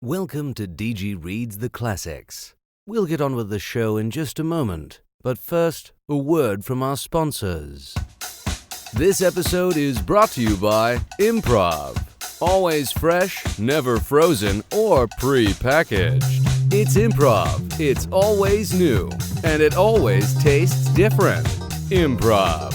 Welcome to DG Reads the Classics. We'll get on with the show in just a moment, but first, a word from our sponsors. This episode is brought to you by Improv. Always fresh, never frozen, or pre-packaged. It's Improv, it's always new, and it always tastes different. Improv.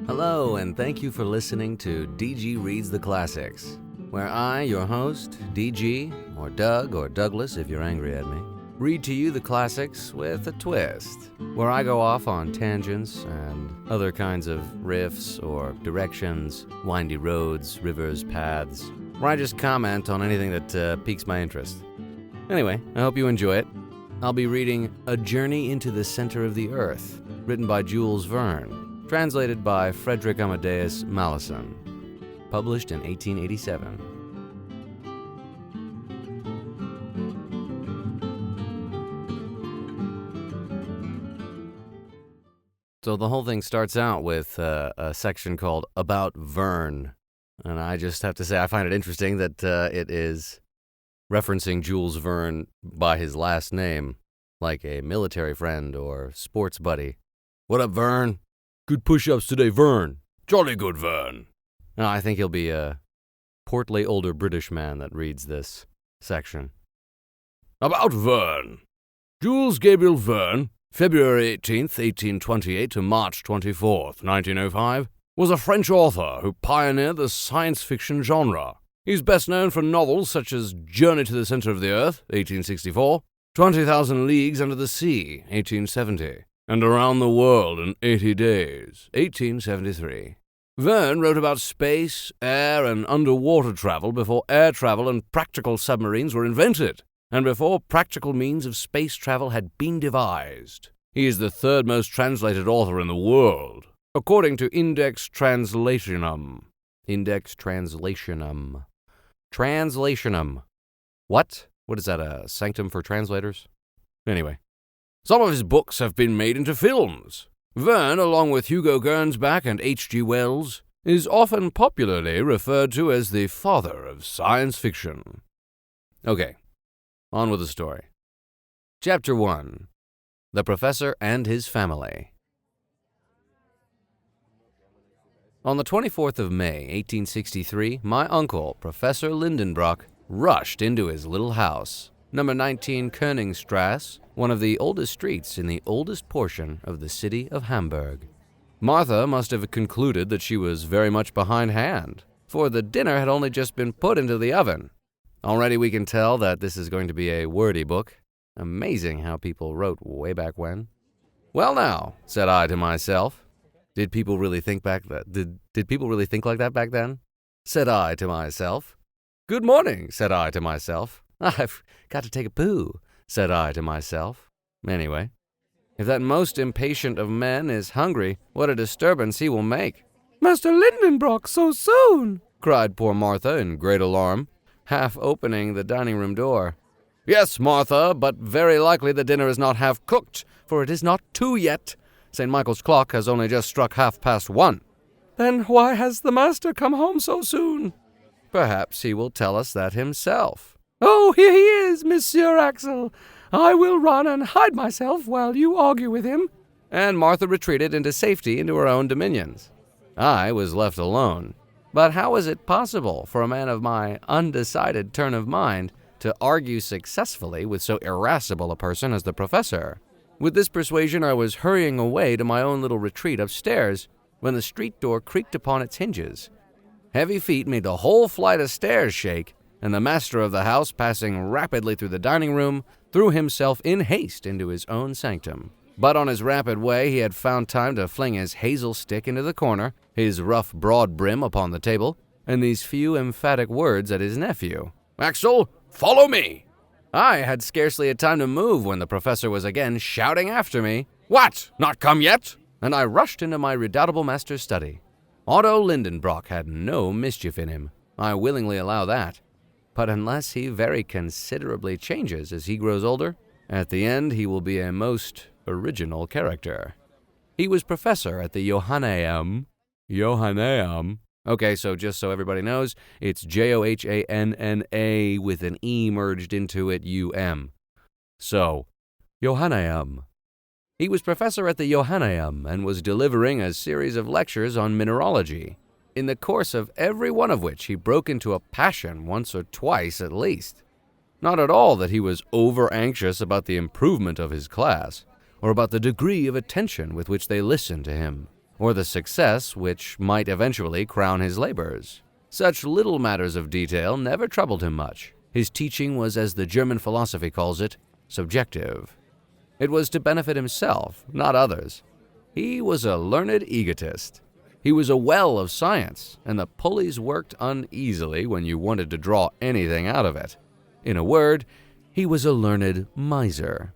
Hello, and thank you for listening to DG Reads the Classics, where I, your host, DG, or Doug, or Douglas if you're angry at me, read to you the classics with a twist, where I go off on tangents and other kinds of riffs or directions, windy roads, rivers, paths, where I just comment on anything that piques my interest. Anyway, I hope you enjoy it. I'll be reading A Journey into the Center of the Earth, written by Jules Verne, translated by Frederick Amadeus Malleson, published in 1887. So the whole thing starts out with a section called About Verne, and I just have to say I find it interesting that it is referencing Jules Verne by his last name, like a military friend or sports buddy. What up, Verne? Good push-ups today, Verne. Jolly good, Verne. I think he'll be a portly older British man that reads this section. About Verne. Jules Gabriel Verne, February 18th, 1828 to March 24th, 1905, was a French author who pioneered the science fiction genre. He's best known for novels such as Journey to the Center of the Earth, 1864, 20,000 Leagues Under the Sea, 1870, and Around the World in 80 Days, 1873. Verne wrote about space, air, and underwater travel before air travel and practical submarines were invented, and before practical means of space travel had been devised. He is the third most translated author in the world, according to Index Translationum. Index Translationum. Translationum. What? What is that, a sanctum for translators? Anyway. Some of his books have been made into films. Verne, along with Hugo Gernsback and H.G. Wells, is often popularly referred to as the father of science fiction. Okay, on with the story. Chapter 1. The Professor and His Family. On the 24th of May, 1863, my uncle, Professor Lindenbrock, rushed into his little house, number 19 Koenigstrasse, one of the oldest streets in the oldest portion of the city of Hamburg. Martha must have concluded that she was very much behindhand, for the dinner had only just been put into the oven. Already we can tell that this is going to be a wordy book. Amazing how people wrote way back when. Well now, said I to myself. Did people really think like that back then? Said I to myself. Good morning, said I to myself. I've got to take a poo, said I to myself. Anyway, if that most impatient of men is hungry, what a disturbance he will make. Master Lindenbrock, so soon, cried poor Martha in great alarm, half opening the dining-room door. Yes, Martha, but very likely the dinner is not half cooked, for it is not 2 yet. St. Michael's clock has only just struck 1:30. Then why has the master come home so soon? Perhaps he will tell us that himself. Oh, here he is, Monsieur Axel. I will run and hide myself while you argue with him. And Martha retreated into safety into her own dominions. I was left alone. But how was it possible for a man of my undecided turn of mind to argue successfully with so irascible a person as the professor? With this persuasion, I was hurrying away to my own little retreat upstairs when the street door creaked upon its hinges. Heavy feet made the whole flight of stairs shake, and the master of the house, passing rapidly through the dining room, threw himself in haste into his own sanctum. But on his rapid way he had found time to fling his hazel stick into the corner, his rough broad brim upon the table, and these few emphatic words at his nephew. Axel, follow me! I had scarcely had time to move when the professor was again shouting after me, What, not come yet? And I rushed into my redoubtable master's study. Otto Lindenbrock had no mischief in him. I willingly allow that. but unless he very considerably changes as he grows older, at the end he will be a most original character. He was professor at the Johanneum. Okay, so just so everybody knows, it's Johanna with an E merged into it, U-M. So, Johanneum. He was professor at the Johanneum and was delivering a series of lectures on mineralogy, in the course of every one of which he broke into a passion once or twice at least. Not at all that he was over-anxious about the improvement of his class, or about the degree of attention with which they listened to him, or the success which might eventually crown his labors. Such little matters of detail never troubled him much. His teaching was, as the German philosophy calls it, subjective. It was to benefit himself, not others. He was a learned egotist. He was a well of science, and the pulleys worked uneasily when you wanted to draw anything out of it. In a word, he was a learned miser.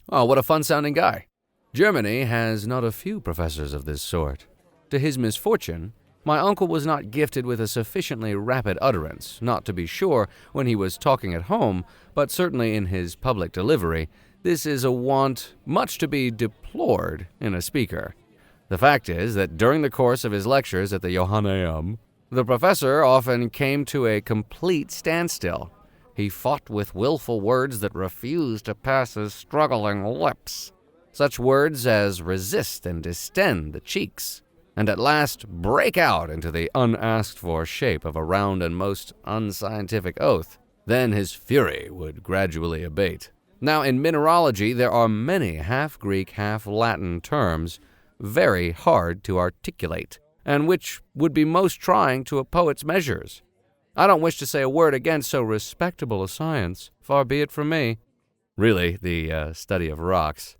Oh, what a fun-sounding guy. Germany has not a few professors of this sort. To his misfortune, my uncle was not gifted with a sufficiently rapid utterance, not to be sure when he was talking at home, but certainly in his public delivery. This is a want much to be deplored in a speaker. The fact is that during the course of his lectures at the Johanneum, the professor often came to a complete standstill. He fought with willful words that refused to pass his struggling lips. Such words as resist and distend the cheeks, and at last break out into the unasked-for shape of a round and most unscientific oath. Then his fury would gradually abate. Now, in mineralogy, there are many half-Greek, half-Latin terms very hard to articulate, and which would be most trying to a poet's measures. I don't wish to say a word against so respectable a science, far be it from me. Really, the study of rocks.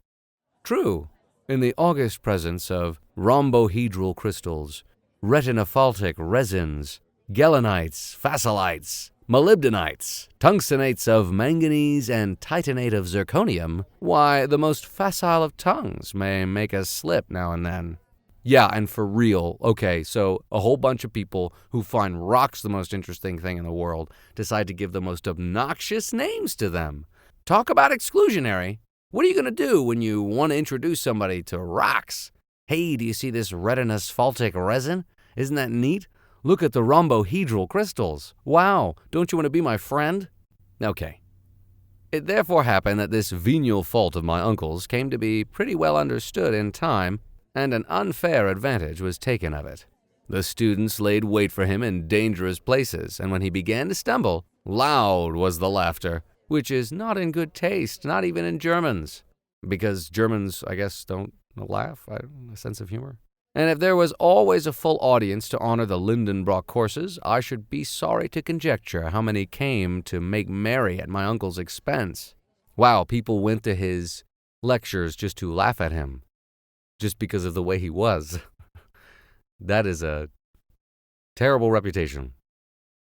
True, in the august presence of rhombohedral crystals, retinophaltic resins, gelanites, phasolites, molybdenites, tungstenates of manganese, and titanate of zirconium, why, the most facile of tongues may make a slip now and then. Yeah, and for real, okay, so a whole bunch of people who find rocks the most interesting thing in the world decide to give the most obnoxious names to them. Talk about exclusionary. What are you going to do when you want to introduce somebody to rocks? Hey, do you see this retinosphaltic resin? Isn't that neat? Look at the rhombohedral crystals. Wow, don't you want to be my friend? Okay. It therefore happened that this venial fault of my uncle's came to be pretty well understood in time, and an unfair advantage was taken of it. The students laid wait for him in dangerous places, and when he began to stumble, loud was the laughter, which is not in good taste, not even in Germans, because Germans, I guess, don't laugh, a sense of humor. And if there was always a full audience to honor the Lindenbrock courses, I should be sorry to conjecture how many came to make merry at my uncle's expense. Wow, people went to his lectures just to laugh at him, just because of the way he was. That is a terrible reputation.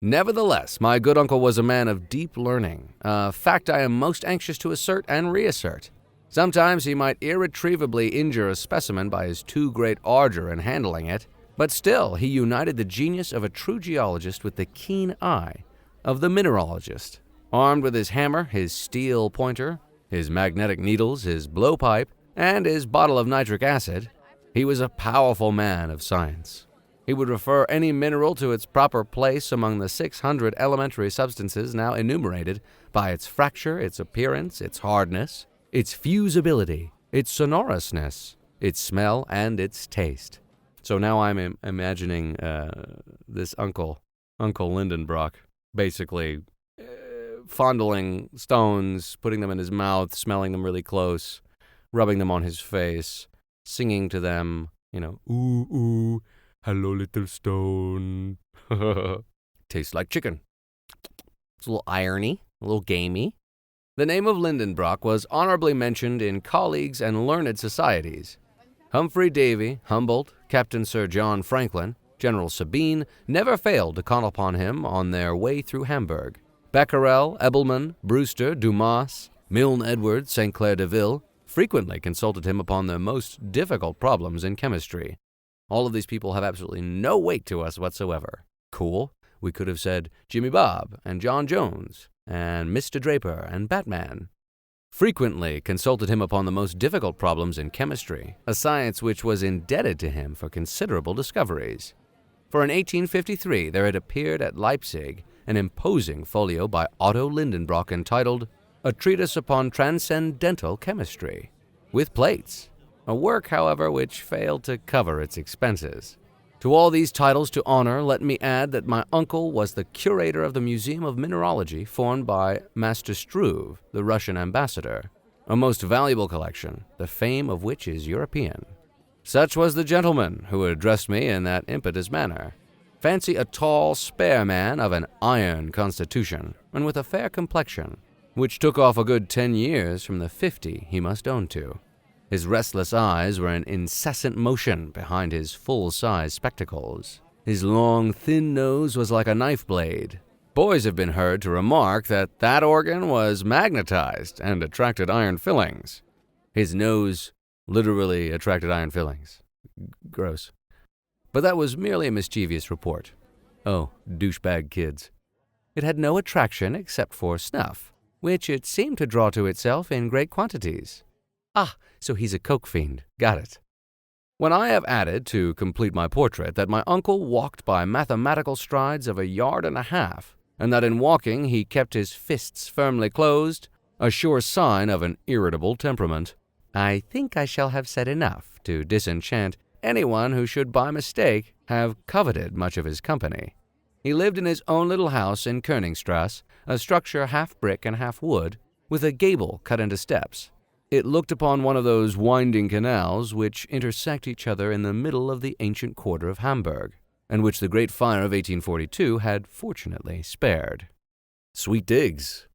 Nevertheless, my good uncle was a man of deep learning, a fact I am most anxious to assert and reassert. Sometimes he might irretrievably injure a specimen by his too great ardor in handling it, but still he united the genius of a true geologist with the keen eye of the mineralogist. Armed with his hammer, his steel pointer, his magnetic needles, his blowpipe, and his bottle of nitric acid, he was a powerful man of science. He would refer any mineral to its proper place among the 600 elementary substances now enumerated by its fracture, its appearance, its hardness, its fusibility, its sonorousness, its smell, and its taste. So now I'm imagining this Uncle Lindenbrock, basically fondling stones, putting them in his mouth, smelling them really close, rubbing them on his face, singing to them, ooh, ooh, hello, little stone. Tastes like chicken. It's a little irony, a little gamey. The name of Lindenbrock was honorably mentioned in colleagues and learned societies. Humphrey Davy, Humboldt, Captain Sir John Franklin, General Sabine never failed to call upon him on their way through Hamburg. Becquerel, Ebelman, Brewster, Dumas, Milne Edwards, St. Clair de Ville frequently consulted him upon their most difficult problems in chemistry. All of these people have absolutely no weight to us whatsoever. Cool. We could have said Jimmy Bob and John Jones and Mr. Draper and Batman. Frequently consulted him upon the most difficult problems in chemistry, a science which was indebted to him for considerable discoveries. For in 1853 there had appeared at Leipzig an imposing folio by Otto Lindenbrock entitled A Treatise Upon Transcendental Chemistry, with plates, a work, however, which failed to cover its expenses. To all these titles to honor, let me add that my uncle was the curator of the Museum of Mineralogy formed by Master Struve, the Russian ambassador, a most valuable collection, the fame of which is European. Such was the gentleman who addressed me in that impetuous manner. Fancy a tall, spare man of an iron constitution, and with a fair complexion, which took off a good 10 years from the 50 he must own to. His restless eyes were in incessant motion behind his full-size spectacles. His long, thin nose was like a knife blade. Boys have been heard to remark that that organ was magnetized and attracted iron fillings. His nose literally attracted iron fillings. Gross. But that was merely a mischievous report. Oh, douchebag kids. It had no attraction except for snuff, which it seemed to draw to itself in great quantities. Ah, so he's a coke fiend. Got it. When I have added, to complete my portrait, that my uncle walked by mathematical strides of 1.5 yards, and that in walking he kept his fists firmly closed, a sure sign of an irritable temperament, I think I shall have said enough to disenchant anyone who should by mistake have coveted much of his company. He lived in his own little house in Koenigstrasse, a structure half brick and half wood, with a gable cut into steps. It looked upon one of those winding canals which intersect each other in the middle of the ancient quarter of Hamburg, and which the great fire of 1842 had fortunately spared. Sweet digs.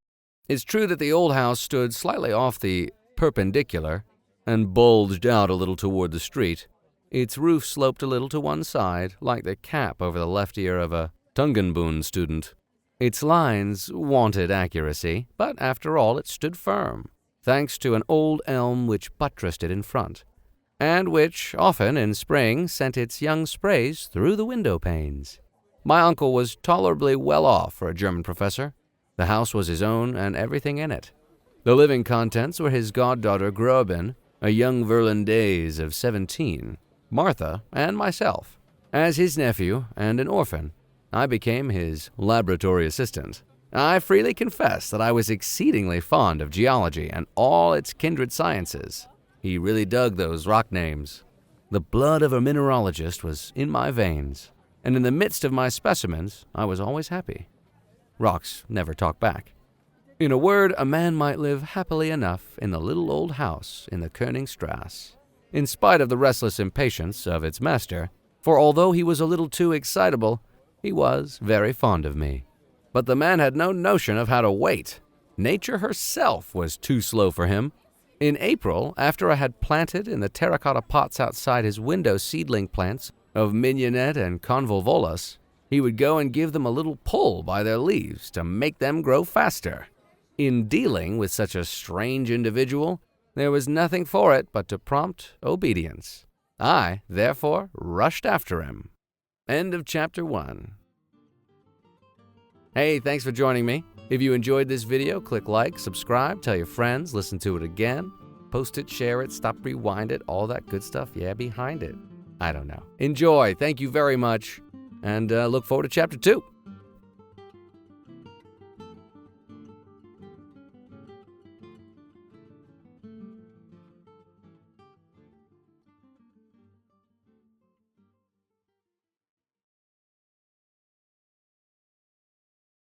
It's true that the old house stood slightly off the perpendicular and bulged out a little toward the street. Its roof sloped a little to one side, like the cap over the left ear of a Tungenbund student. Its lines wanted accuracy, but after all it stood firm, thanks to an old elm which buttressed it in front, and which often in spring sent its young sprays through the window panes. My uncle was tolerably well off for a German professor. The house was his own and everything in it. The living contents were his goddaughter Groben, a young Virlandaise of 17, Martha, and myself. As his nephew and an orphan, I became his laboratory assistant. I freely confess that I was exceedingly fond of geology and all its kindred sciences. He really dug those rock names. The blood of a mineralogist was in my veins, and in the midst of my specimens, I was always happy. Rocks never talk back. In a word, a man might live happily enough in the little old house in the Koenigstrasse, in spite of the restless impatience of its master, for although he was a little too excitable, he was very fond of me. But the man had no notion of how to wait. Nature herself was too slow for him. In April, after I had planted in the terracotta pots outside his window seedling plants of mignonette and convolvulus, he would go and give them a little pull by their leaves to make them grow faster. In dealing with such a strange individual, there was nothing for it but to prompt obedience. I, therefore, rushed after him. End of chapter 1. Hey, thanks for joining me. If you enjoyed this video, click like, subscribe, tell your friends, listen to it again, post it, share it, stop, rewind it, all that good stuff, behind it. I don't know. Enjoy. Thank you very much, and look forward to chapter 2.